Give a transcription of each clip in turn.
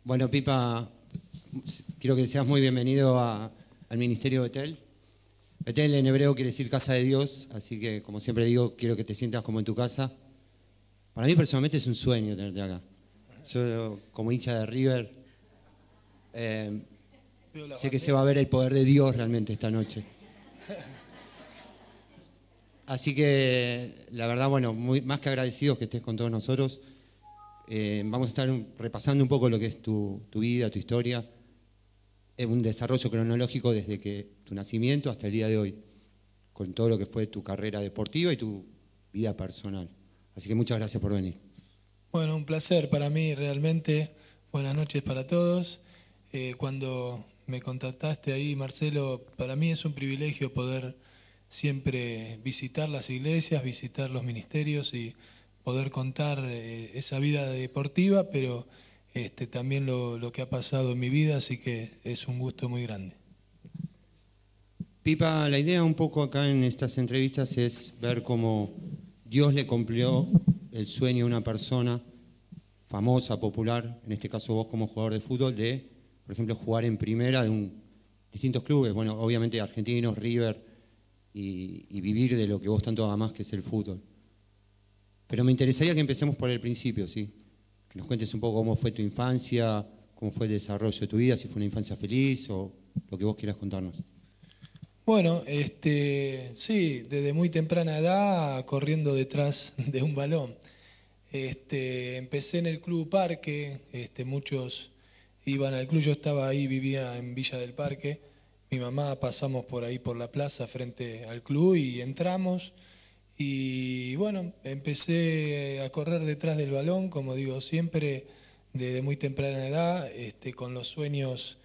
Bueno, Pipa, quiero que seas muy bienvenido al Ministerio de Betel. Betel en hebreo quiere decir casa de Dios, así que, como siempre digo, quiero que te sientas como en tu casa. Para mí personalmente es un sueño tenerte acá. Yo, como hincha de River, sé que se va a ver el poder de Dios realmente esta noche. Así que, la verdad, bueno, más que agradecidos que estés con todos nosotros. Vamos a estar repasando un poco lo que es tu vida, tu historia. Es un desarrollo cronológico desde que tu nacimiento hasta el día de hoy, con todo lo que fue tu carrera deportiva y tu vida personal. Así que muchas gracias por venir. Bueno, un placer para mí realmente. Buenas noches para todos. Cuando me contactaste ahí, Marcelo, para mí es un privilegio poder siempre visitar las iglesias, visitar los ministerios y poder contar esa vida deportiva, pero también lo que ha pasado en mi vida, así que es un gusto muy grande. Pipa, la idea un poco acá en estas entrevistas es ver cómo Dios le cumplió el sueño a una persona famosa, popular, en este caso vos como jugador de fútbol, de, por ejemplo, jugar en primera de distintos clubes, bueno, obviamente Argentinos, River, y vivir de lo que vos tanto amás, que es el fútbol. Pero me interesaría que empecemos por el principio, ¿sí? Que nos cuentes un poco cómo fue tu infancia, cómo fue el desarrollo de tu vida, si fue una infancia feliz o lo que vos quieras contarnos. Bueno, sí, desde muy temprana edad corriendo detrás de un balón. Empecé en el Club Parque, muchos iban al club, yo estaba ahí, vivía en Villa del Parque. Mi mamá pasamos por ahí por la plaza frente al club y entramos. Y bueno, empecé a correr detrás del balón, como digo siempre, desde muy temprana edad, con los sueños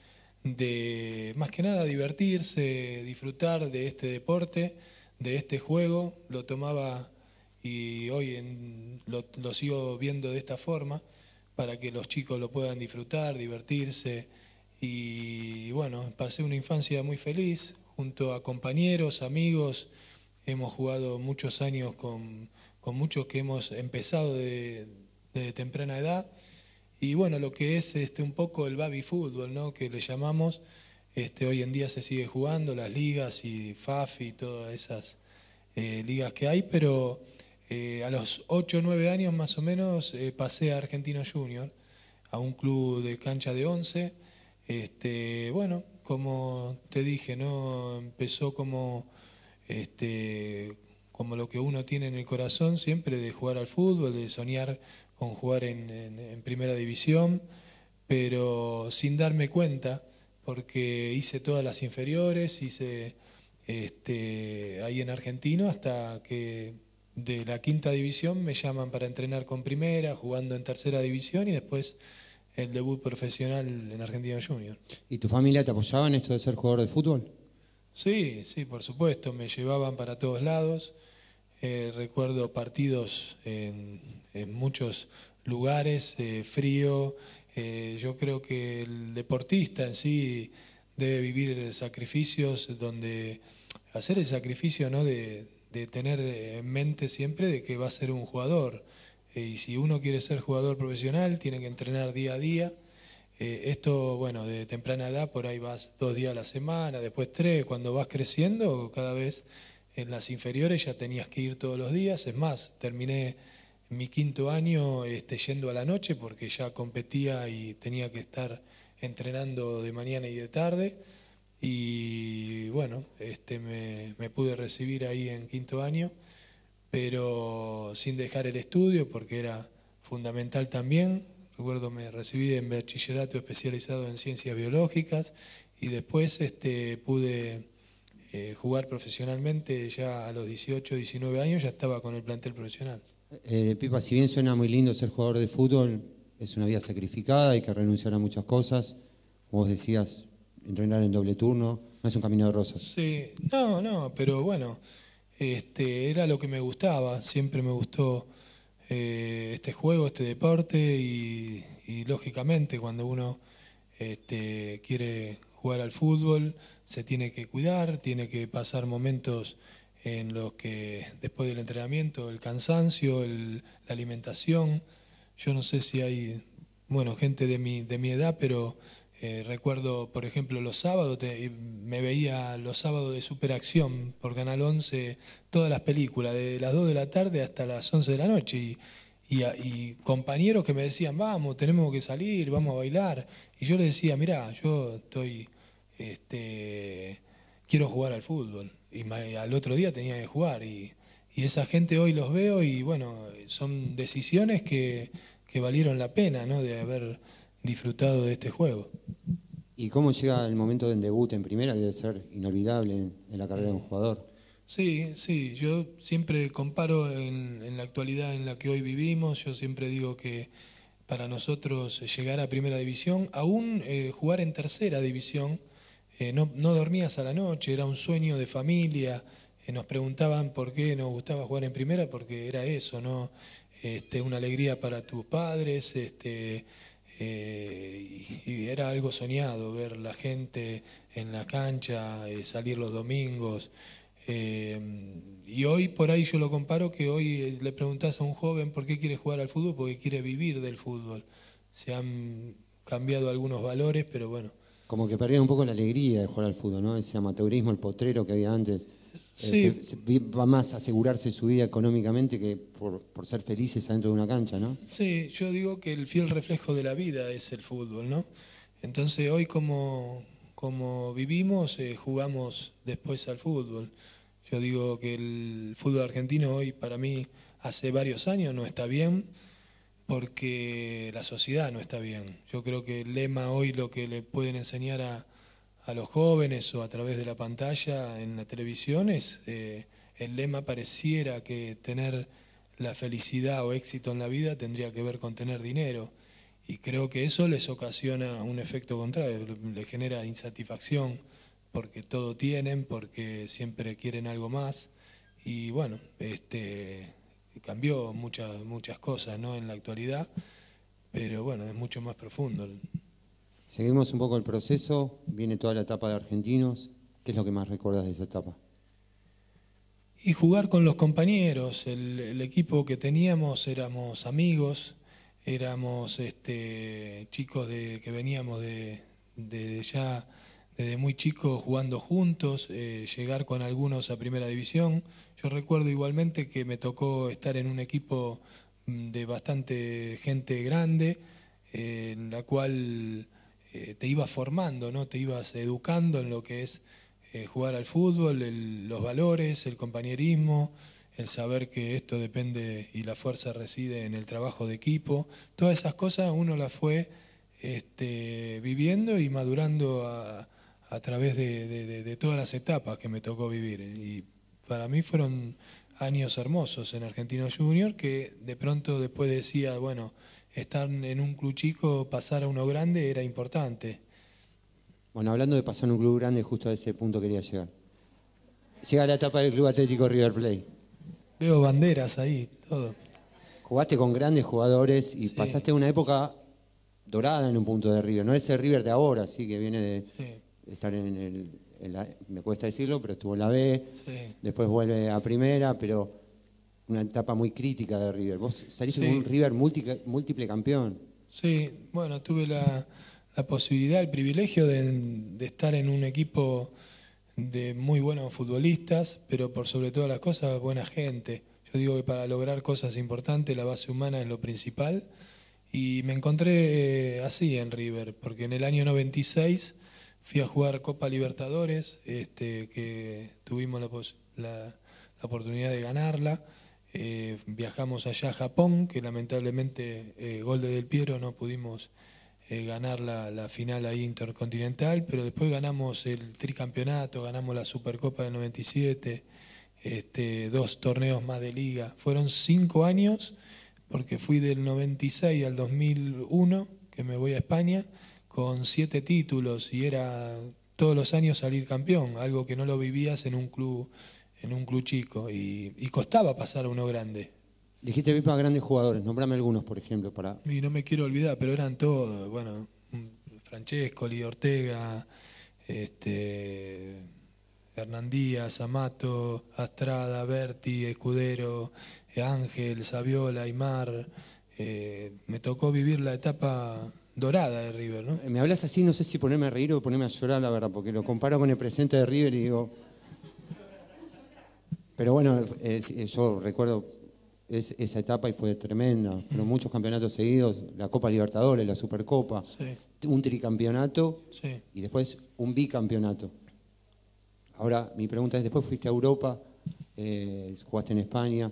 de más que nada divertirse, disfrutar de este deporte, de este juego. Lo tomaba y hoy lo sigo viendo de esta forma, para que los chicos lo puedan disfrutar, divertirse. Y bueno, pasé una infancia muy feliz, junto a compañeros, amigos. Hemos jugado muchos años con muchos que hemos empezado desde temprana edad. Y bueno, lo que es un poco el baby fútbol, ¿no?, que le llamamos, hoy en día se sigue jugando, las ligas y FAFI y todas esas ligas que hay, pero a los 8 o 9 años más o menos pasé a Argentino Junior, a un club de cancha de 11. Bueno, como te dije, ¿no?, empezó como lo que uno tiene en el corazón siempre, de jugar al fútbol, de soñar con jugar en primera división, pero sin darme cuenta, porque hice todas las inferiores, hice ahí en Argentino, hasta que de la quinta división me llaman para entrenar con primera, jugando en tercera división, y después el debut profesional en Argentino Junior. ¿Y tu familia te apoyaba en esto de ser jugador de fútbol? Sí, sí, por supuesto, me llevaban para todos lados. Recuerdo partidos en muchos lugares, frío. Yo creo que el deportista en sí debe vivir sacrificios, donde hacer el sacrificio, ¿no?, de tener en mente siempre de que va a ser un jugador. Y si uno quiere ser jugador profesional, tiene que entrenar día a día. Esto, bueno, de temprana edad, por ahí vas 2 días a la semana, después 3. Cuando vas creciendo, cada vez en las inferiores ya tenías que ir todos los días. Es más, terminé mi quinto año yendo a la noche, porque ya competía y tenía que estar entrenando de mañana y de tarde. Y bueno, me pude recibir ahí en quinto año, pero sin dejar el estudio, porque era fundamental también. Recuerdo, me recibí en bachillerato especializado en ciencias biológicas, y después pude jugar profesionalmente ya a los 18, 19 años, ya estaba con el plantel profesional. Pipa, si bien suena muy lindo ser jugador de fútbol, es una vida sacrificada, hay que renunciar a muchas cosas. Como vos decías, entrenar en doble turno, no es un camino de rosas. Sí, no, pero bueno, era lo que me gustaba, siempre me gustó este juego, este deporte, y lógicamente cuando uno quiere jugar al fútbol se tiene que cuidar, tiene que pasar momentos en los que después del entrenamiento, el cansancio, la alimentación. Yo no sé si hay bueno, gente de mi edad, pero recuerdo, por ejemplo, los sábados, me veía los sábados de Superacción por Canal 11, todas las películas, de las 2 de la tarde hasta las 11 de la noche, y compañeros que me decían, vamos, tenemos que salir, vamos a bailar, y yo les decía, mirá, yo quiero jugar al fútbol, y al otro día tenía que jugar, y esa gente hoy los veo y bueno, son decisiones que valieron la pena, ¿no? De haber disfrutado de este juego. ¿Y cómo llega el momento del debut en primera, que debe ser inolvidable en la carrera de un jugador? Sí, sí, yo siempre comparo en la actualidad en la que hoy vivimos, yo siempre digo que para nosotros llegar a primera división, aún jugar en tercera división, no dormías a la noche, era un sueño de familia, nos preguntaban por qué nos gustaba jugar en primera, porque era eso, ¿no? Una alegría para tus padres, y era algo soñado ver la gente en la cancha, salir los domingos. Y hoy por ahí yo lo comparo que hoy le preguntás a un joven por qué quiere jugar al fútbol, porque quiere vivir del fútbol. Se han cambiado algunos valores, pero bueno. Como que perdieron un poco la alegría de jugar al fútbol, ¿no? Ese amateurismo, el potrero que había antes. Sí. Va más a asegurarse su vida económicamente que por ser felices adentro de una cancha, ¿no? Sí, yo digo que el fiel reflejo de la vida es el fútbol, ¿no? Entonces hoy como vivimos, jugamos después al fútbol. Yo digo que el fútbol argentino hoy para mí hace varios años no está bien porque la sociedad no está bien. Yo creo que el lema hoy lo que le pueden enseñar a los jóvenes o a través de la pantalla en la televisión es, el lema pareciera que tener la felicidad o éxito en la vida tendría que ver con tener dinero. Y creo que eso les ocasiona un efecto contrario, les genera insatisfacción porque todo tienen, porque siempre quieren algo más. Y bueno, cambió muchas cosas, ¿no? En la actualidad, pero bueno, es mucho más profundo. Seguimos un poco el proceso, viene toda la etapa de Argentinos. ¿Qué es lo que más recuerdas de esa etapa? Y jugar con los compañeros, el equipo que teníamos éramos amigos, éramos chicos que veníamos ya desde muy chicos jugando juntos, llegar con algunos a primera división. Yo recuerdo igualmente que me tocó estar en un equipo de bastante gente grande, en la cual te ibas formando, ¿no? Te ibas educando en lo que es jugar al fútbol, los valores, el compañerismo, el saber que esto depende y la fuerza reside en el trabajo de equipo. Todas esas cosas uno las fue viviendo y madurando a través de todas las etapas que me tocó vivir. Y para mí fueron años hermosos en Argentinos Juniors que de pronto después decía, bueno, estar en un club chico, pasar a uno grande era importante. Bueno, hablando de pasar en un club grande, justo a ese punto quería llegar. Llega la etapa del Club Atlético River Plate. Veo banderas ahí, todo. Jugaste con grandes jugadores y Sí. pasaste una época dorada en un punto de River. No es el River de ahora, sí, que viene de estar en la, me cuesta decirlo, pero estuvo en la B, Sí. después vuelve a primera, pero una etapa muy crítica de River. Vos saliste Sí. con un River múltiple campeón. Sí, bueno, tuve la posibilidad, el privilegio de estar en un equipo de muy buenos futbolistas, pero por sobre todas las cosas, buena gente. Yo digo que para lograr cosas importantes la base humana es lo principal. Y me encontré así en River, porque en el año 96 fui a jugar Copa Libertadores, que tuvimos la oportunidad de ganarla. Viajamos allá a Japón, que lamentablemente gol de Del Piero no pudimos ganar la final ahí intercontinental, pero después ganamos el tricampeonato, ganamos la Supercopa del 97, 2 torneos más de liga. Fueron 5 años, porque fui del 96 al 2001, que me voy a España, con 7 títulos y era todos los años salir campeón, algo que no lo vivías en un club chico y costaba pasar a uno grande. Dijiste viva grandes jugadores, nombrame algunos, por ejemplo, para... Y no me quiero olvidar, pero eran todos, bueno, Francescoli, Ortega, Hernán Díaz, Amato, Astrada, Berti, Escudero, Ángel, Saviola, Aymar, me tocó vivir la etapa dorada de River, ¿no? Me hablas así, no sé si ponerme a reír o ponerme a llorar, la verdad, porque lo comparo con el presente de River y digo... Pero bueno, yo recuerdo esa etapa y fue tremenda. Fueron muchos campeonatos seguidos, la Copa Libertadores, la Supercopa, un tricampeonato y después un bicampeonato. Ahora, mi pregunta es, después fuiste a Europa, jugaste en España,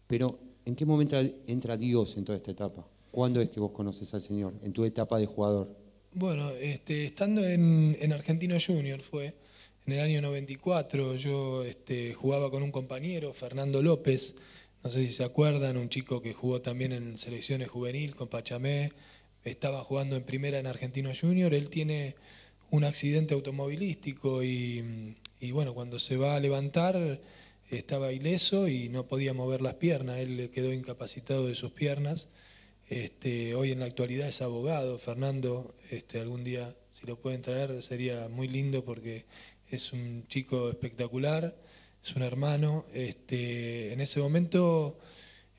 pero ¿en qué momento entra Dios en toda esta etapa? ¿Cuándo es que vos conoces al Señor, en tu etapa de jugador? Bueno, estando en Argentino Junior fue, en el año 94, yo jugaba con un compañero, Fernando López, no sé si se acuerdan, un chico que jugó también en selecciones juvenil con Pachamé, estaba jugando en primera en Argentino Junior, él tiene un accidente automovilístico y bueno, cuando se va a levantar estaba ileso y no podía mover las piernas, él quedó incapacitado de sus piernas. Hoy en la actualidad es abogado, Fernando, algún día si lo pueden traer sería muy lindo porque es un chico espectacular, es un hermano. En ese momento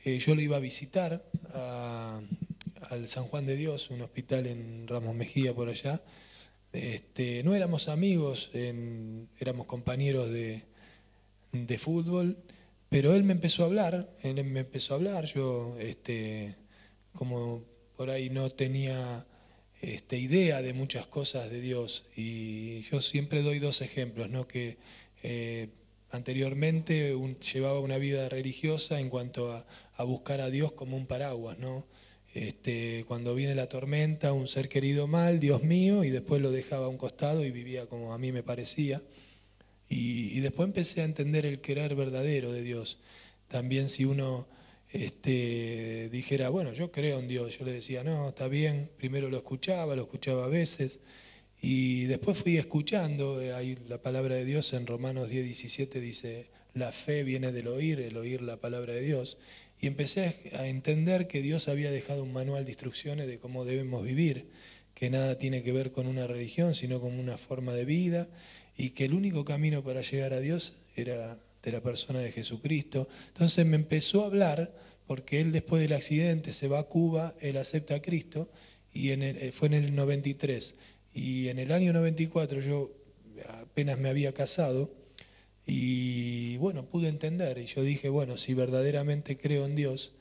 yo lo iba a visitar al San Juan de Dios, un hospital en Ramos Mejía por allá. No éramos amigos, éramos compañeros de fútbol, pero él me empezó a hablar, yo como por ahí no tenía idea de muchas cosas de Dios, y yo siempre doy dos ejemplos, ¿no? Que anteriormente llevaba una vida religiosa en cuanto a buscar a Dios como un paraguas, ¿no? Cuando viene la tormenta, un ser querido mal, Dios mío, y después lo dejaba a un costado y vivía como a mí me parecía. Y después empecé a entender el querer verdadero de Dios. También si uno dijera, bueno, yo creo en Dios, yo le decía, no, está bien, primero lo escuchaba a veces, y después fui escuchando, ahí la palabra de Dios en Romanos 10:17 dice, la fe viene del oír, el oír la palabra de Dios, y empecé a entender que Dios había dejado un manual de instrucciones de cómo debemos vivir, que nada tiene que ver con una religión, sino con una forma de vida, y que el único camino para llegar a Dios era de la persona de Jesucristo. Entonces me empezó a hablar, porque él después del accidente se va a Cuba, él acepta a Cristo, y fue en el 93. Y en el año 94 yo apenas me había casado, y bueno, pude entender, y yo dije, bueno, si verdaderamente creo en Dios,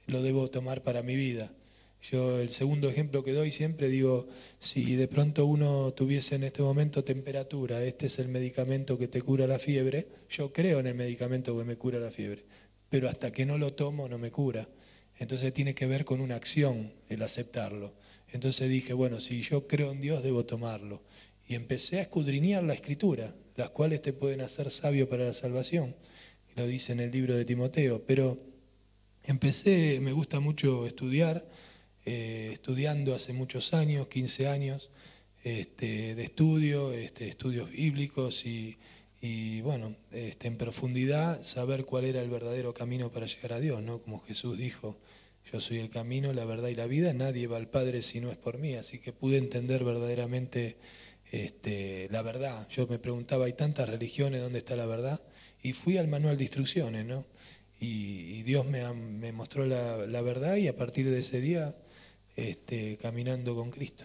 lo debo tomar para mi vida. Yo el segundo ejemplo que doy siempre digo, si de pronto uno tuviese en este momento temperatura, este es el medicamento que te cura la fiebre, yo creo en el medicamento que me cura la fiebre, pero hasta que no lo tomo no me cura. Entonces tiene que ver con una acción el aceptarlo. Entonces dije, bueno, si yo creo en Dios debo tomarlo. Y empecé a escudriñar la Escritura, las cuales te pueden hacer sabio para la salvación, lo dice en el libro de Timoteo, pero me gusta mucho estudiar, estudiando hace muchos años, 15 años, de estudio, estudios bíblicos y bueno, en profundidad saber cuál era el verdadero camino para llegar a Dios, ¿no? Como Jesús dijo, yo soy el camino, la verdad y la vida, nadie va al Padre si no es por mí, así que pude entender verdaderamente la verdad. Yo me preguntaba, hay tantas religiones, ¿dónde está la verdad? Y fui al manual de instrucciones, ¿no? Y Dios me mostró la verdad y a partir de ese día caminando con Cristo.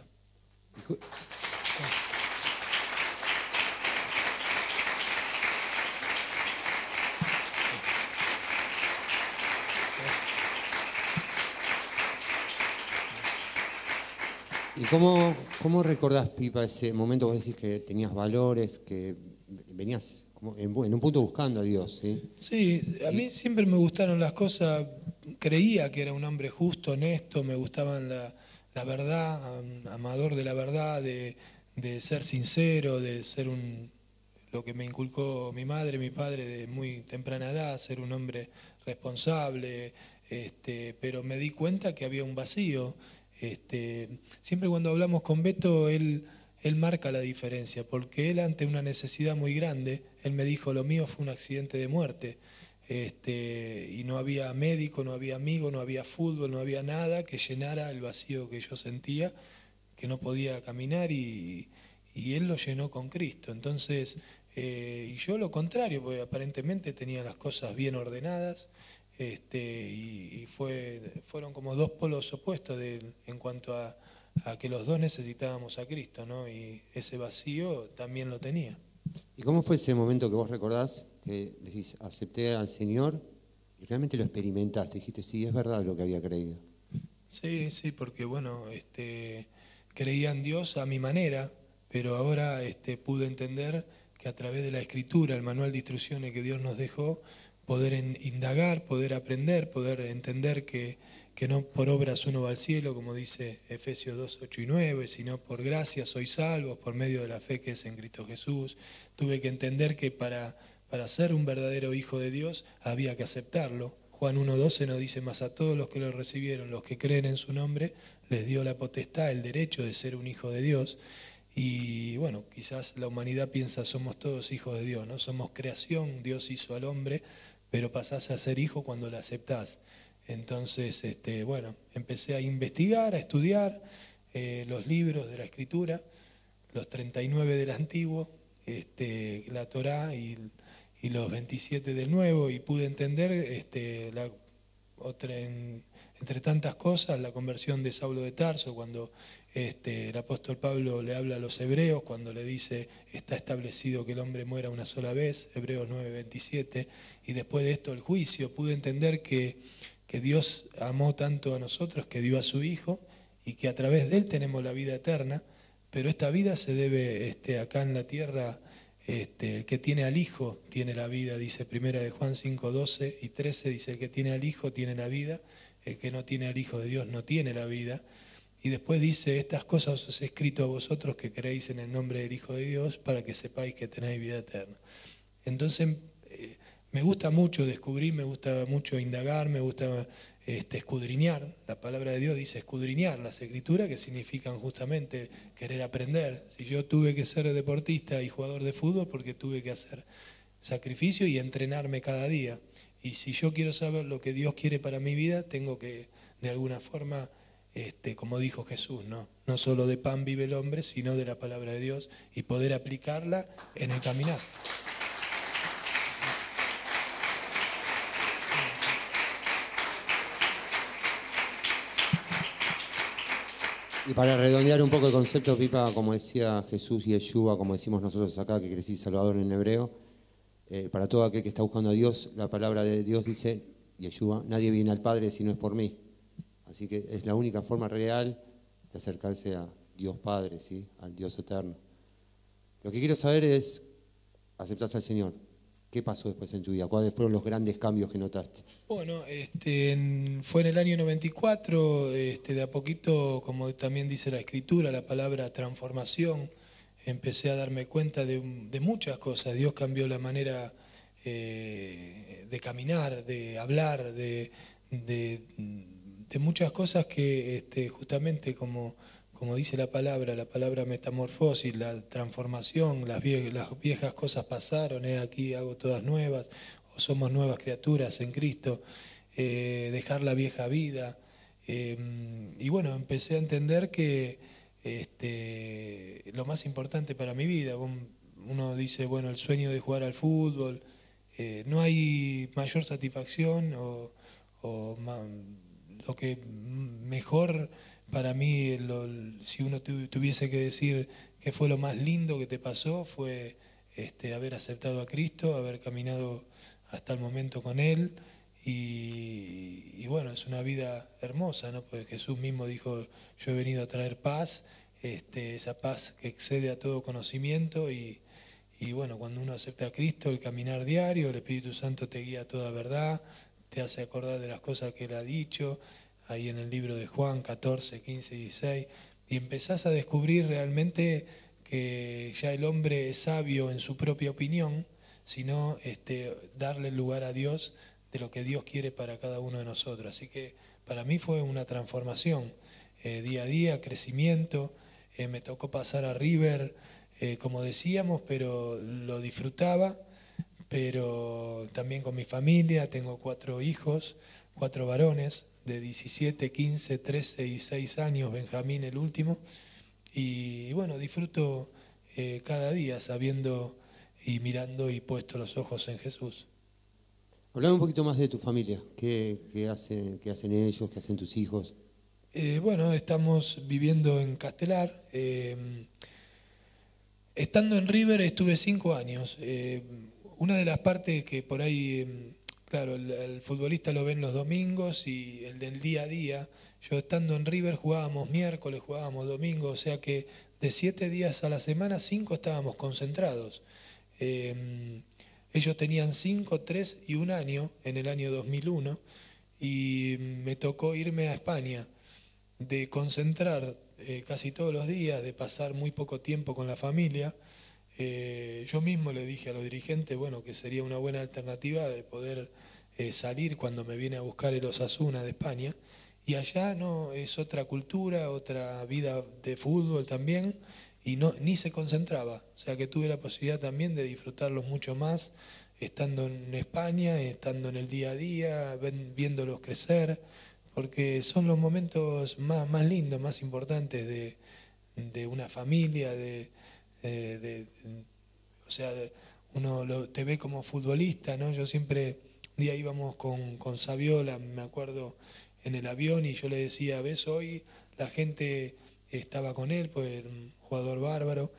¿Y cómo recordás, Pipa, ese momento? Vos decís que tenías valores, que venías como en un punto buscando a Dios, ¿sí? Sí, a mí siempre me gustaron las cosas, creía que era un hombre justo, honesto, me gustaban la verdad, amador de la verdad, de ser sincero, de ser lo que me inculcó mi madre, mi padre de muy temprana edad, ser un hombre responsable, pero me di cuenta que había un vacío. Siempre cuando hablamos con Beto, él marca la diferencia, porque él ante una necesidad muy grande, él me dijo, lo mío fue un accidente de muerte, y no había médico, no había amigo, no había fútbol, no había nada que llenara el vacío que yo sentía, que no podía caminar, y él lo llenó con Cristo. Entonces, y yo lo contrario, porque aparentemente tenía las cosas bien ordenadas, fueron como dos polos opuestos en cuanto a que los dos necesitábamos a Cristo, ¿no? Y ese vacío también lo tenía. ¿Y cómo fue ese momento que vos recordás, que decís, acepté al Señor y realmente lo experimentaste? Dijiste, sí, es verdad lo que había creído. Sí, porque bueno, creía en Dios a mi manera, pero ahora pude entender que a través de la Escritura, el manual de instrucciones que Dios nos dejó, poder indagar, poder aprender, poder entender que no por obras uno va al cielo, como dice Efesios 2, 8 y 9, sino por gracia sois salvos, por medio de la fe que es en Cristo Jesús. Tuve que entender que para ser un verdadero hijo de Dios había que aceptarlo. Juan 1.12 nos dice, más a todos los que lo recibieron, los que creen en su nombre, les dio la potestad, el derecho de ser un hijo de Dios. Y bueno, quizás la humanidad piensa, somos todos hijos de Dios, ¿no? Somos creación, Dios hizo al hombre, pero pasás a ser hijo cuando la aceptás. Entonces, bueno, empecé a investigar, a estudiar los libros de la Escritura, los 39 del Antiguo, la Torá y los 27 del Nuevo, y pude entender entre tantas cosas la conversión de Saulo de Tarso, cuando el apóstol Pablo le habla a los hebreos, cuando le dice está establecido que el hombre muera una sola vez, Hebreos 9:27, y después de esto el juicio. Pude entender que Dios amó tanto a nosotros que dio a su Hijo y que a través de él tenemos la vida eterna, pero esta vida se debe acá en la tierra. El que tiene al Hijo tiene la vida, dice primera de Juan 5:12 y 13, dice el que tiene al Hijo tiene la vida, el que no tiene al Hijo de Dios no tiene la vida. Y después dice, estas cosas os he escrito a vosotros que creéis en el nombre del Hijo de Dios para que sepáis que tenéis vida eterna. Entonces, me gusta mucho descubrir, me gusta mucho indagar, me gusta escudriñar. La palabra de Dios dice escudriñar las Escrituras, que significan justamente querer aprender. Si yo tuve que ser deportista y jugador de fútbol, porque tuve que hacer sacrificio y entrenarme cada día. Y si yo quiero saber lo que Dios quiere para mi vida, tengo que, de alguna forma, como dijo Jesús, no solo de pan vive el hombre, sino de la palabra de Dios, y poder aplicarla en el caminar. Y para redondear un poco el concepto, Pipa, como decía Jesús y Yeshua, como decimos nosotros acá, que crecí Salvador en hebreo, para todo aquel que está buscando a Dios, la palabra de Dios dice, Yeshua, nadie viene al Padre si no es por mí. Así que es la única forma real de acercarse a Dios Padre, ¿sí? Al Dios eterno. Lo que quiero saber es, ¿aceptás al Señor? ¿Qué pasó después en tu vida? ¿Cuáles fueron los grandes cambios que notaste? Bueno, fue en el año 94, de a poquito, como también dice la Escritura, la palabra transformación, empecé a darme cuenta de muchas cosas. Dios cambió la manera de caminar, de hablar, de muchas cosas que justamente como dice la palabra metamorfosis, la transformación, las viejas cosas pasaron, aquí hago todas nuevas, o somos nuevas criaturas en Cristo, dejar la vieja vida. Y bueno, empecé a entender que lo más importante para mi vida, uno dice, bueno, el sueño de jugar al fútbol, no hay mayor satisfacción lo que mejor para mí, si uno tuviese que decir qué fue lo más lindo que te pasó, fue haber aceptado a Cristo, haber caminado hasta el momento con Él. Y bueno, es una vida hermosa, ¿no? Porque Jesús mismo dijo, yo he venido a traer paz, esa paz que excede a todo conocimiento. Y bueno, cuando uno acepta a Cristo, el caminar diario, el Espíritu Santo te guía a toda verdad, te hace acordar de las cosas que Él ha dicho, ahí en el libro de Juan 14, 15 y 16, y empezás a descubrir realmente que ya el hombre es sabio en su propia opinión, sino darle lugar a Dios de lo que Dios quiere para cada uno de nosotros. Así que para mí fue una transformación, día a día, crecimiento. Me tocó pasar a River, como decíamos, pero lo disfrutaba, pero también con mi familia. Tengo 4 hijos, 4 varones de 17, 15, 13 y 6 años, Benjamín el último, y bueno, disfruto cada día sabiendo y mirando y puesto los ojos en Jesús. Hablame un poquito más de tu familia. Qué hacen ellos? ¿Qué hacen tus hijos? Bueno, estamos viviendo en Castelar. Estando en River estuve 5 años. Una de las partes que por ahí, claro, el futbolista lo ven los domingos y el del día a día. Yo estando en River jugábamos miércoles, jugábamos domingo, o sea que de 7 días a la semana, 5 estábamos concentrados. Ellos tenían 5, 3 y 1 año en el año 2001 y me tocó irme a España, de concentrar casi todos los días, de pasar muy poco tiempo con la familia. Yo mismo le dije a los dirigentes, bueno, que sería una buena alternativa de poder salir cuando me viene a buscar el Osasuna de España. Y allá no, es otra cultura, otra vida de fútbol también, y no, ni se concentraba. O sea que tuve la posibilidad también de disfrutarlos mucho más, estando en España, estando en el día a día, viéndolos crecer, porque son los momentos más lindos, más importantes de una familia, de- o sea, uno te ve como futbolista, ¿no? Yo siempre, un día íbamos con Saviola, me acuerdo, en el avión y yo le decía, ves, hoy la gente estaba con él, pues era un jugador bárbaro,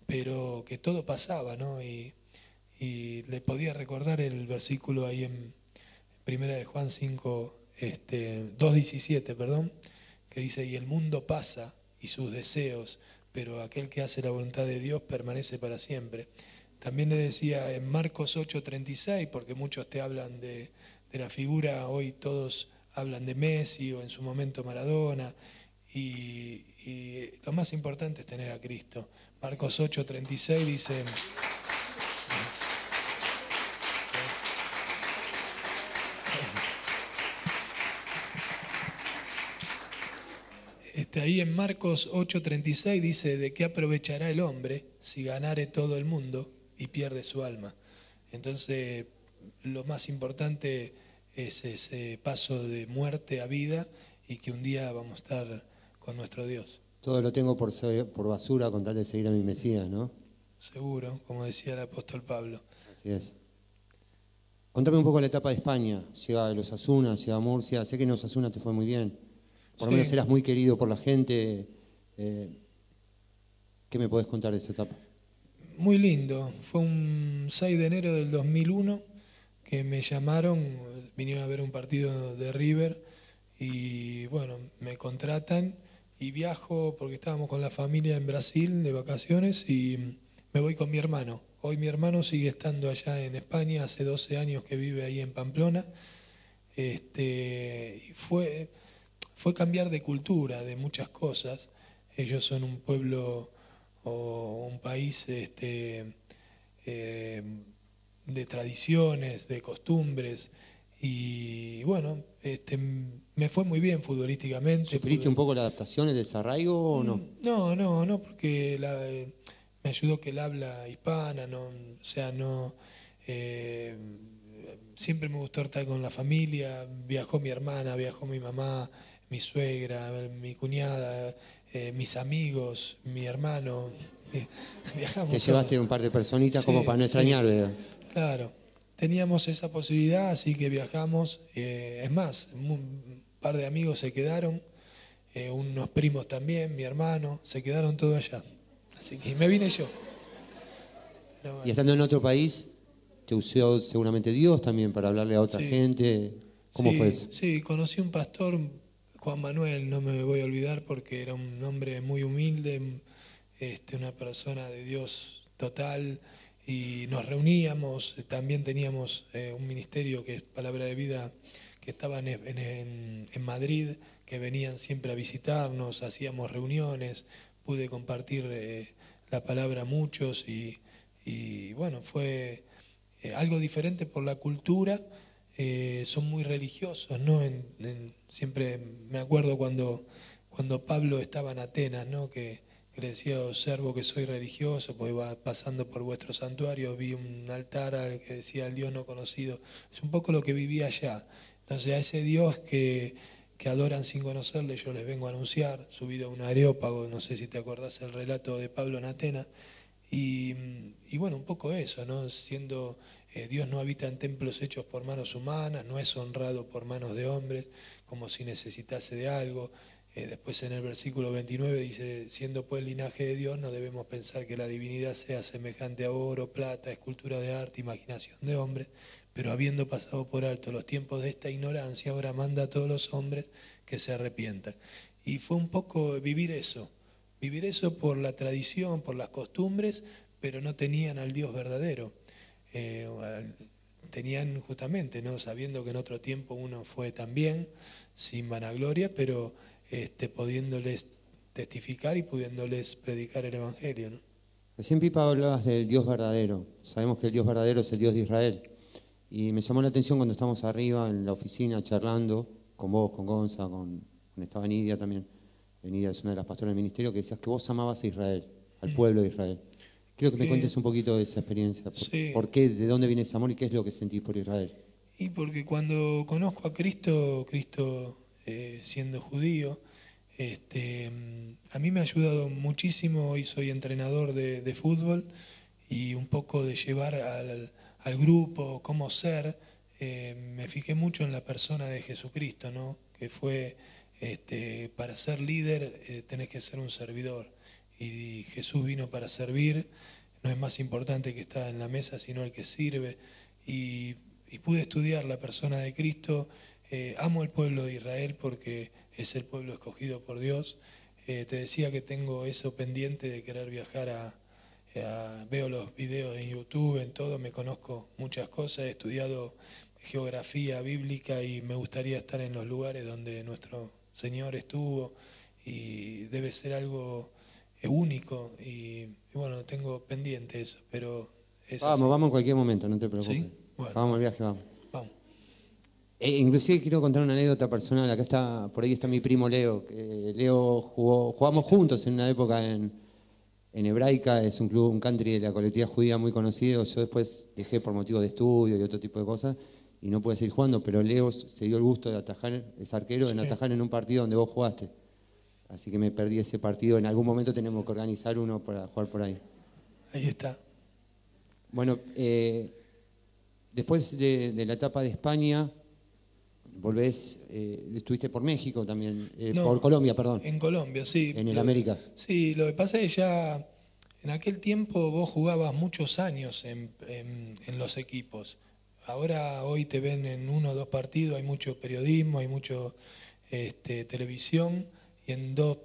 pero que todo pasaba, ¿no? Y le podía recordar el versículo ahí en Primera de Juan 5, 2:17, perdón, que dice, y el mundo pasa y sus deseos, pero aquel que hace la voluntad de Dios permanece para siempre. También le decía en Marcos 8:36, porque muchos te hablan de la figura, hoy todos hablan de Messi o en su momento Maradona, y lo más importante es tener a Cristo. Marcos 8:36 dice... Ahí en Marcos 8:36 dice, ¿de qué aprovechará el hombre si ganare todo el mundo y pierde su alma? Entonces, lo más importante es ese paso de muerte a vida y que un día vamos a estar con nuestro Dios. Todo lo tengo por basura con tal de seguir a mi Mesías, ¿no? Seguro, como decía el apóstol Pablo. Así es. Contame un poco la etapa de España. Llega el Osasuna, llega Murcia. Sé que en Osasuna te fue muy bien. Por lo menos Sí, eras muy querido por la gente. ¿Qué me podés contar de esa etapa? muy lindo. Fue un 6 de enero del 2001 que me llamaron, vinieron a ver un partido de River y bueno, me contratan y viajo porque estábamos con la familia en Brasil de vacaciones y me voy con mi hermano. Hoy mi hermano sigue estando allá en España, hace 12 años que vive ahí en Pamplona. Y fue cambiar de cultura, de muchas cosas. Ellos son un pueblo o un país eh, de tradiciones, de costumbres. Y bueno, me fue muy bien futbolísticamente. ¿Sufriste un poco la adaptación, el desarraigo o no? No, porque me ayudó que él habla hispana, no, o sea, no. eh, Siempre me gustó estar con la familia. Viajó mi hermana, viajó mi mamá, mi suegra, mi cuñada, mis amigos, mi hermano. Te Viajamos llevaste todos. un par de personitas como Sí, para no sí, extrañar, ¿verdad? claro. Teníamos esa posibilidad, así que viajamos. Es más, un par de amigos se quedaron, unos primos también, mi hermano, se quedaron todos allá. Así que me vine yo. Pero Y bueno, estando en otro país, te usó seguramente Dios también para hablarle a otra sí, gente. ¿Cómo fue sí, eso? sí, conocí un pastor, Juan Manuel, no me voy a olvidar porque era un hombre muy humilde, una persona de Dios total, y nos reuníamos, también teníamos un ministerio que es Palabra de Vida, que estaba en Madrid, que venían siempre a visitarnos, hacíamos reuniones, pude compartir la palabra a muchos y bueno, fue algo diferente por la cultura. Son muy religiosos, ¿no? Siempre me acuerdo cuando Pablo estaba en Atenas, ¿no? Que le decía, observo que soy religioso, pues va pasando por vuestro santuario, vi un altar al que decía el Dios no conocido. Es un poco lo que vivía allá. Entonces a ese Dios que adoran sin conocerle, yo les vengo a anunciar, subido a un areópago, no sé si te acordás el relato de Pablo en Atenas, y bueno, un poco eso, ¿no? Siendo Dios no habita en templos hechos por manos humanas, no es honrado por manos de hombres, como si necesitase de algo. Después en el versículo 29 dice, siendo pues el linaje de Dios, no debemos pensar que la divinidad sea semejante a oro, plata, escultura de arte, imaginación de hombres, pero habiendo pasado por alto los tiempos de esta ignorancia, ahora manda a todos los hombres que se arrepientan. Y fue un poco vivir eso por la tradición, por las costumbres, pero no tenían al Dios verdadero. Tenían justamente, ¿no? Sabiendo que en otro tiempo uno fue también, sin vanagloria, pero pudiéndoles testificar y pudiéndoles predicar el Evangelio, ¿no? Recién, Pipa, hablabas del Dios verdadero. Sabemos que el Dios verdadero es el Dios de Israel. Y me llamó la atención cuando estábamos arriba en la oficina charlando, con vos, con Gonza, estaba Nidia también. Nidia es una de las pastoras del ministerio, que decías que vos amabas a Israel, al pueblo de Israel. Quiero que me cuentes un poquito de esa experiencia. Sí. ¿Por qué? ¿De dónde viene ese amor y qué es lo que sentís por Israel? Y porque cuando conozco a Cristo, siendo judío, a mí me ha ayudado muchísimo. Hoy soy entrenador de fútbol y un poco de llevar al grupo, cómo ser. Me fijé mucho en la persona de Jesucristo, ¿no? Que fue, para ser líder tenés que ser un servidor. Y Jesús vino para servir, no es más importante que está en la mesa, sino el que sirve. Y pude estudiar la persona de Cristo. Amo el pueblo de Israel porque es el pueblo escogido por Dios. Te decía que tengo eso pendiente de querer viajar veo los videos en YouTube, en todo, me conozco muchas cosas, he estudiado geografía bíblica y me gustaría estar en los lugares donde nuestro Señor estuvo, y debe ser algo único y bueno, tengo pendiente eso, pero es vamos en cualquier momento, no te preocupes. ¿Sí? Bueno, vamos al viaje, vamos. Vamos. Inclusive quiero contar una anécdota personal. Acá está, por ahí está mi primo Leo. Leo jugamos juntos en una época en Hebraica, es un club, un country de la colectividad judía muy conocido. Yo después dejé por motivos de estudio y otro tipo de cosas y no pude seguir jugando, pero Leo se dio el gusto de atajar, es arquero, de atajar en un partido donde vos jugaste. Así que me perdí ese partido. En algún momento tenemos que organizar uno para jugar por ahí. Ahí está. Bueno, después de la etapa de España, volvés, estuviste por México también, por Colombia, perdón. En Colombia, sí. En el América. Sí, lo que pasa es que ya en aquel tiempo vos jugabas muchos años en los equipos. Ahora, hoy te ven en 1 o 2 partidos, hay mucho periodismo, hay mucho televisión, y en dos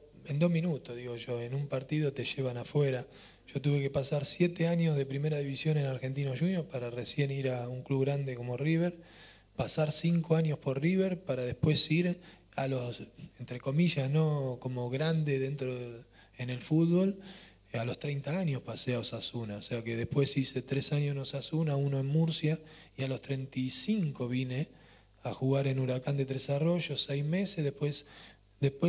minutos, digo yo, en un partido te llevan afuera. Yo tuve que pasar 7 años de primera división en Argentinos Juniors para recién ir a un club grande como River, pasar 5 años por River para después ir a los, entre comillas, no como grande en el fútbol. A los 30 años pasé a Osasuna, o sea que después hice 3 años en Osasuna, 1 en Murcia, y a los 35 vine a jugar en Huracán de Tres Arroyos, 6 meses, después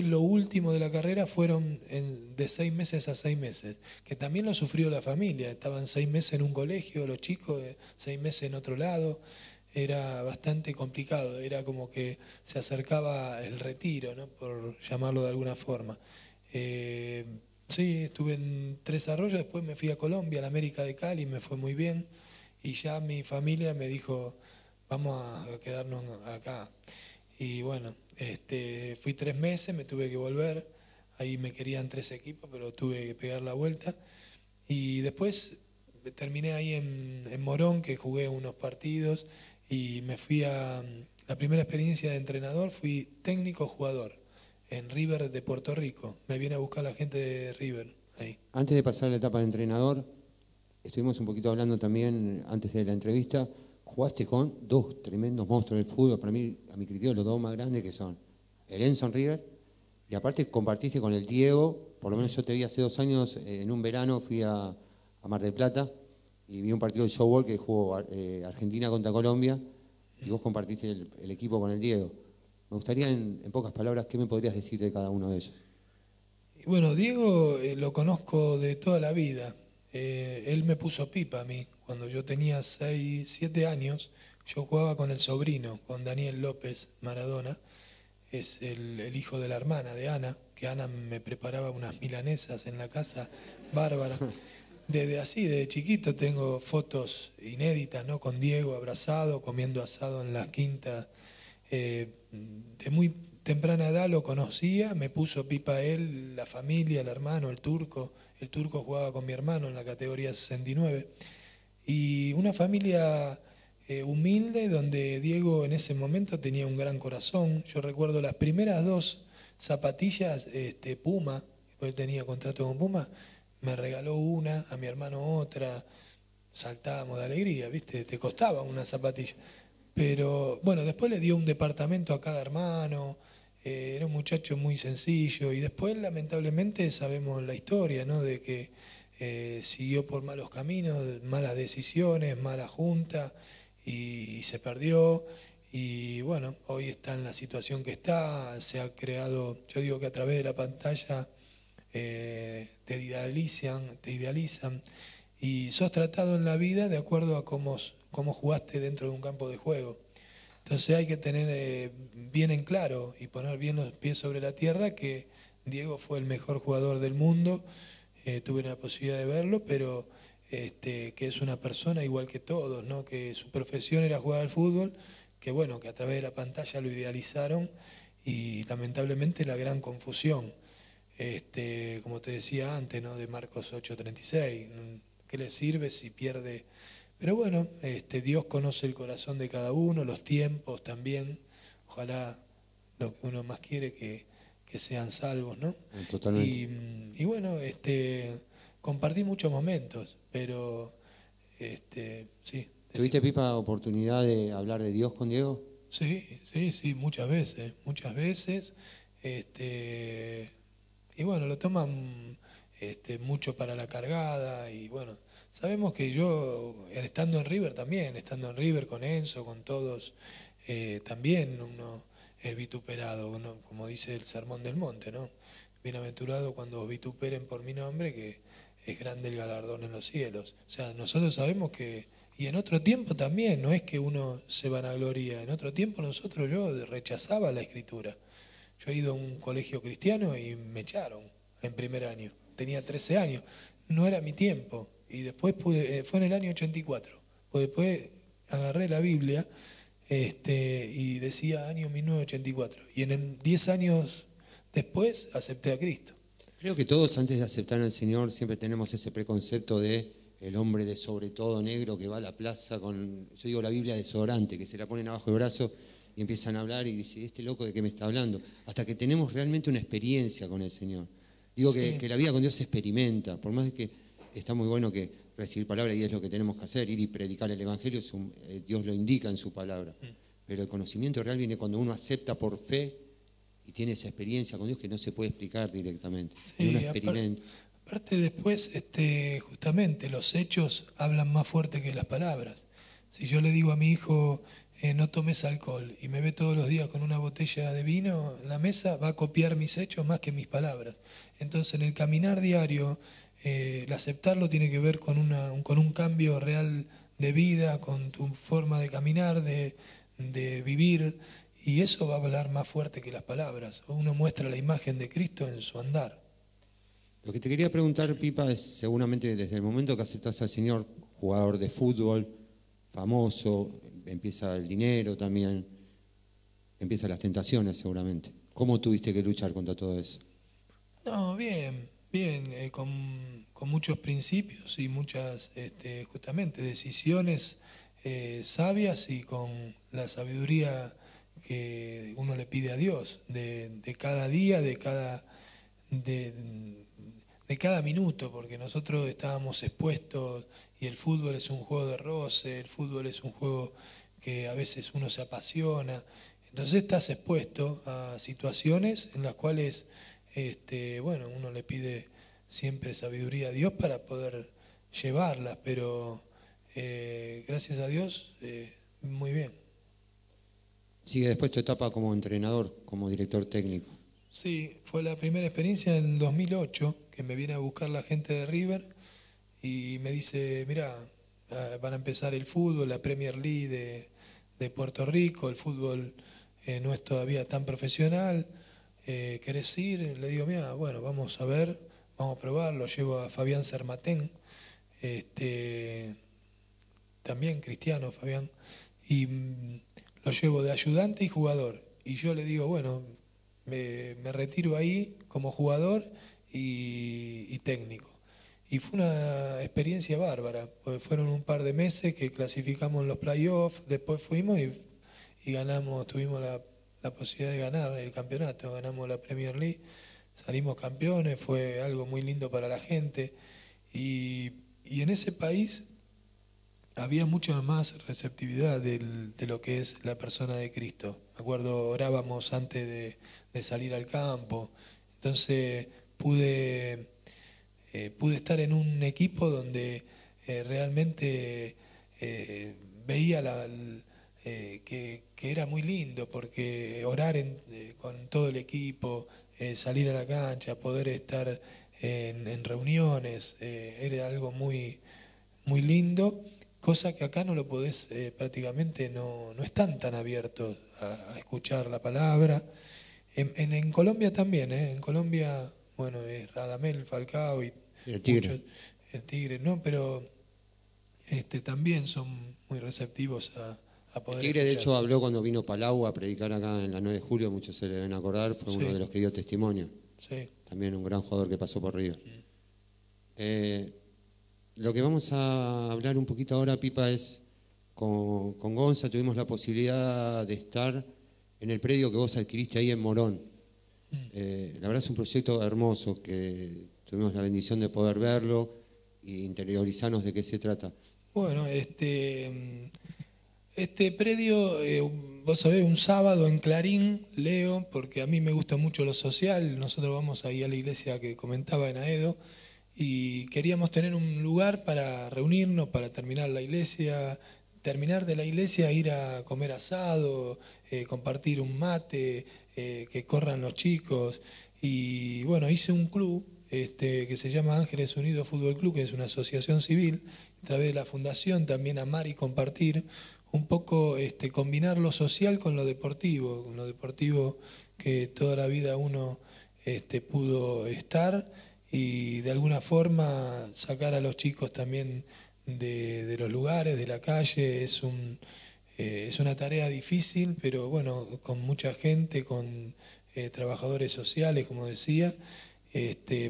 lo último de la carrera fueron de 6 meses a 6 meses, que también lo sufrió la familia. Estaban 6 meses en un colegio, los chicos, 6 meses en otro lado. Era bastante complicado, era como que se acercaba el retiro, ¿no? Por llamarlo de alguna forma. Sí, estuve en Tres Arroyos, después me fui a Colombia, a la América de Cali, me fue muy bien. Y ya mi familia me dijo, vamos a quedarnos acá. Y bueno, fui 3 meses, me tuve que volver, ahí me querían 3 equipos, pero tuve que pegar la vuelta. Y después terminé ahí en Morón, que jugué unos partidos, y me fui a la primera experiencia de entrenador, fui técnico-jugador en River de Puerto Rico. Me viene a buscar la gente de River ahí. Antes de pasar a la etapa de entrenador, estuvimos un poquito hablando también, antes de la entrevista, jugaste con 2 tremendos monstruos del fútbol, para mí, a mi criterio, los 2 más grandes, que son el Enzo en River, y aparte compartiste con el Diego. Por lo menos yo te vi hace 2 años, en un verano fui a Mar del Plata y vi un partido de showball que jugó Argentina contra Colombia, y vos compartiste el equipo con el Diego. Me gustaría, en pocas palabras, ¿qué me podrías decir de cada uno de ellos? Y bueno, Diego lo conozco de toda la vida. Él me puso pipa a mí. Cuando yo tenía 6, 7 años, yo jugaba con el sobrino, con Daniel López Maradona. Es el hijo de la hermana de Ana, que Ana me preparaba unas milanesas en la casa, bárbara. desde chiquito tengo fotos inéditas, ¿no? Con Diego abrazado, comiendo asado en la quinta. De muy temprana edad lo conocía, me puso pipa él, la familia, el hermano, el turco. El turco jugaba con mi hermano en la categoría 69. Y una familia humilde donde Diego en ese momento tenía un gran corazón. Yo recuerdo las primeras dos zapatillas Puma, porque él tenía contrato con Puma, me regaló una, a mi hermano otra, saltábamos de alegría, ¿viste? Te costaba una zapatilla. Pero bueno, después le dio un departamento a cada hermano, era un muchacho muy sencillo y después lamentablemente sabemos la historia, ¿no? De que siguió por malos caminos, malas decisiones, mala junta y se perdió. Y bueno, hoy está en la situación que está, se ha creado, yo digo que a través de la pantalla te idealizan y sos tratado en la vida de acuerdo a cómo jugaste dentro de un campo de juego. Entonces hay que tener bien en claro y poner bien los pies sobre la tierra que Diego fue el mejor jugador del mundo, tuve la posibilidad de verlo, pero que es una persona igual que todos, ¿no? Que su profesión era jugar al fútbol, que bueno, que a través de la pantalla lo idealizaron y lamentablemente la gran confusión. Como te decía antes, ¿no? De Marcos 8:36, ¿qué le sirve si pierde? Pero bueno, Dios conoce el corazón de cada uno, los tiempos también. Ojalá lo que uno más quiere que sean salvos, ¿no? Totalmente. Y bueno, compartí muchos momentos, pero sí. ¿Tuviste, Pipa, oportunidad de hablar de Dios con Diego? Sí, muchas veces, muchas veces. Y bueno, lo toman mucho para la cargada y bueno, sabemos que yo, estando en River también, estando en River con Enzo, con todos, también uno es vituperado, ¿no? Como dice el Sermón del Monte, ¿no? Bienaventurado cuando os vituperen por mi nombre, que es grande el galardón en los cielos. O sea, nosotros sabemos que, y en otro tiempo también, no es que uno se vanagloria, en otro tiempo yo rechazaba la escritura. Yo he ido a un colegio cristiano y me echaron en primer año. Tenía 13 años. No era mi tiempo. Y después fue en el año 84. Pues después agarré la Biblia y decía año 1984. Y en 10 años después acepté a Cristo. Creo que todos antes de aceptar al Señor siempre tenemos ese preconcepto de el hombre de sobre todo negro que va a la plaza con, yo digo la Biblia desodorante, que se la ponen abajo del brazo y empiezan a hablar y dice, ¿este loco de qué me está hablando? Hasta que tenemos realmente una experiencia con el Señor. Digo que la vida con Dios se experimenta, por más de que está muy bueno que recibir palabra y es lo que tenemos que hacer, ir y predicar el Evangelio, Dios lo indica en su palabra. Pero el conocimiento real viene cuando uno acepta por fe y tiene esa experiencia con Dios que no se puede explicar directamente. Sí, uno experimenta. Aparte después, justamente, los hechos hablan más fuerte que las palabras. Si yo le digo a mi hijo, no tomes alcohol, y me ve todos los días con una botella de vino en la mesa, va a copiar mis hechos más que mis palabras. Entonces, en el caminar diario, el aceptarlo tiene que ver con un cambio real de vida, con tu forma de caminar, de vivir, y eso va a hablar más fuerte que las palabras. Uno muestra la imagen de Cristo en su andar. Lo que te quería preguntar, Pipa, es seguramente desde el momento que aceptas al Señor, jugador de fútbol, famoso, empieza el dinero también, empiezan las tentaciones seguramente. ¿Cómo tuviste que luchar contra todo eso? No, bien, con muchos principios y muchas, justamente, decisiones sabias y con la sabiduría que uno le pide a Dios de cada día, de cada minuto, porque nosotros estábamos expuestos y el fútbol es un juego de roce, el fútbol es un juego que a veces uno se apasiona, entonces estás expuesto a situaciones en las cuales uno le pide siempre sabiduría a Dios para poder llevarlas, pero gracias a Dios, muy bien. Sigue después tu etapa como entrenador, como director técnico. Sí, fue la primera experiencia en el 2008 que me viene a buscar la gente de River y me dice, mira, van a empezar el fútbol, la Premier League de Puerto Rico, el fútbol no es todavía tan profesional, ¿querés ir? Le digo, mira, bueno, vamos a ver, vamos a probar, lo llevo a Fabián Sermatén, también cristiano, Fabián, y lo llevo de ayudante y jugador. Y yo le digo, bueno, me retiro ahí como jugador y técnico. Y fue una experiencia bárbara, porque fueron un par de meses que clasificamos en los playoffs, después fuimos y ganamos, tuvimos la posibilidad de ganar el campeonato, ganamos la Premier League, salimos campeones, fue algo muy lindo para la gente. Y en ese país había mucha más receptividad de lo que es la persona de Cristo. Me acuerdo, orábamos antes de salir al campo, entonces pude estar en un equipo donde realmente veía que era muy lindo, porque orar con todo el equipo, salir a la cancha, poder estar en reuniones, era algo muy, muy lindo, cosa que acá no lo podés, prácticamente no están tan abiertos a escuchar la palabra. En Colombia también, en Colombia, bueno, es Radamel Falcao y el Tigre. muchos, el Tigre, ¿no? Pero también son muy receptivos a El poder Tigre, de escuchar. hecho, habló cuando vino Palau a predicar acá en la 9 de julio, muchos se le deben acordar, fue uno Sí. de los que dio testimonio. Sí. También un gran jugador que pasó por River. Lo que vamos a hablar un poquito ahora, Pipa, es con Gonza. Tuvimos la posibilidad de estar en el predio que vos adquiriste ahí en Morón. La verdad es un proyecto hermoso, que tuvimos la bendición de poder verlo e interiorizarnos de qué se trata. Bueno, predio, vos sabés, un sábado en Clarín leo, porque a mí me gusta mucho lo social, nosotros vamos ahí a la iglesia que comentaba en Aedo, y queríamos tener un lugar para reunirnos, para terminar la iglesia, terminar de la iglesia, ir a comer asado, compartir un mate, que corran los chicos. Y bueno, hice un club que se llama Ángeles Unidos Fútbol Club, que es una asociación civil, a través de la fundación, también amar y compartir, un poco combinar lo social con lo deportivo que toda la vida uno pudo estar, y de alguna forma sacar a los chicos también de los lugares, de la calle. Es una tarea difícil, pero bueno, con mucha gente, con trabajadores sociales, como decía,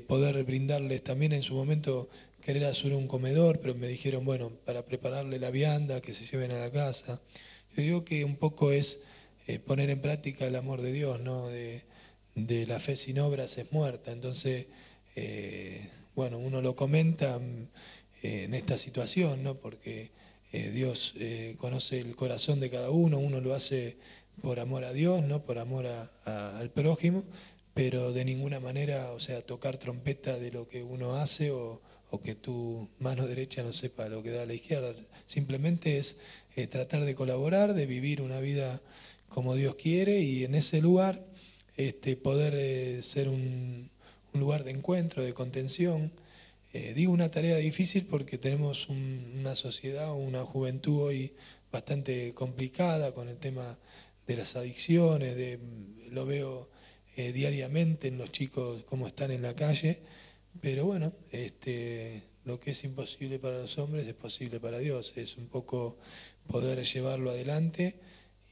poder brindarles también. En su momento querer hacer un comedor, pero me dijeron, bueno, para prepararle la vianda, que se lleven a la casa. Yo digo que un poco es poner en práctica el amor de Dios, ¿no? De la fe sin obras es muerta. Entonces, bueno, uno lo comenta en esta situación, ¿no? Porque Dios conoce el corazón de cada uno lo hace por amor a Dios, ¿no? Por amor al prójimo, pero de ninguna manera, o sea, tocar trompeta de lo que uno hace o que tu mano derecha no sepa lo que da la izquierda. Simplemente es tratar de colaborar, de vivir una vida como Dios quiere, y en ese lugar poder ser un lugar de encuentro, de contención. Digo una tarea difícil porque tenemos una sociedad, una juventud hoy bastante complicada con el tema de las adicciones, lo veo diariamente en los chicos cómo están en la calle, pero bueno, lo que es imposible para los hombres es posible para Dios, es un poco poder llevarlo adelante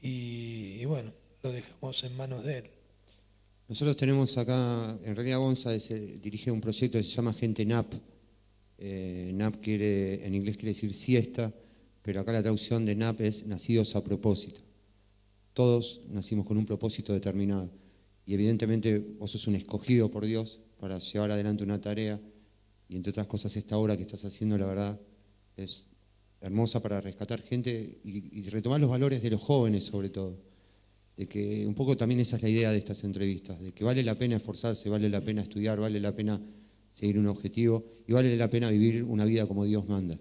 y bueno, lo dejamos en manos de Él. Nosotros tenemos acá, en realidad Gonza dirige un proyecto que se llama Gente NAP. NAP en inglés quiere decir siesta, pero acá la traducción de NAP es nacidos a propósito. Todos nacimos con un propósito determinado. Y evidentemente vos sos un escogido por Dios para llevar adelante una tarea. Y entre otras cosas, esta obra que estás haciendo, la verdad, es hermosa para rescatar gente y retomar los valores de los jóvenes, sobre todo. De que un poco también esa es la idea de estas entrevistas, de que vale la pena esforzarse, vale la pena estudiar, vale la pena seguir un objetivo y vale la pena vivir una vida como Dios manda.